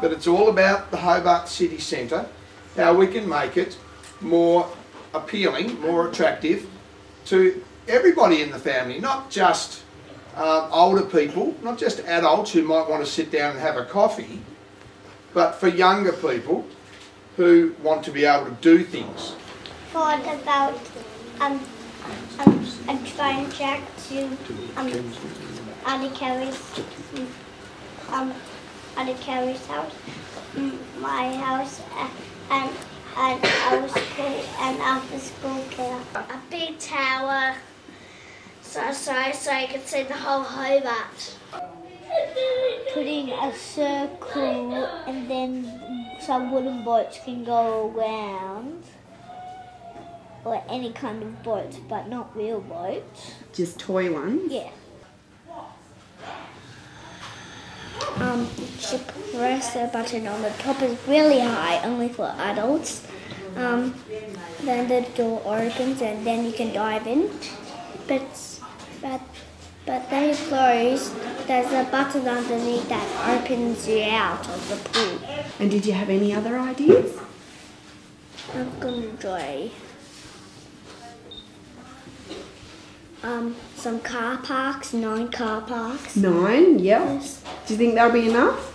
but it's all about the Hobart City Centre, how we can make it more appealing, more attractive to everybody in the family, not just older people, not just adults who might want to sit down and have a coffee, but for younger people who want to be able to do things. What about a train track to Auntie Carrie's house, my house, and our school and after school care. A big tower, so you can see the whole Hobart. Putting a circle and then some wooden boats can go around. Or any kind of boats, but not real boats. Just toy ones? Yeah. You press the button on the top is really high, only for adults. Then the door opens and then you can dive in. But then you close, there's a button underneath that opens you out of the pool. And did you have any other ideas? I'm gonna try some car parks, 9 car parks. 9, yep. Yes. Do you think that'll be enough?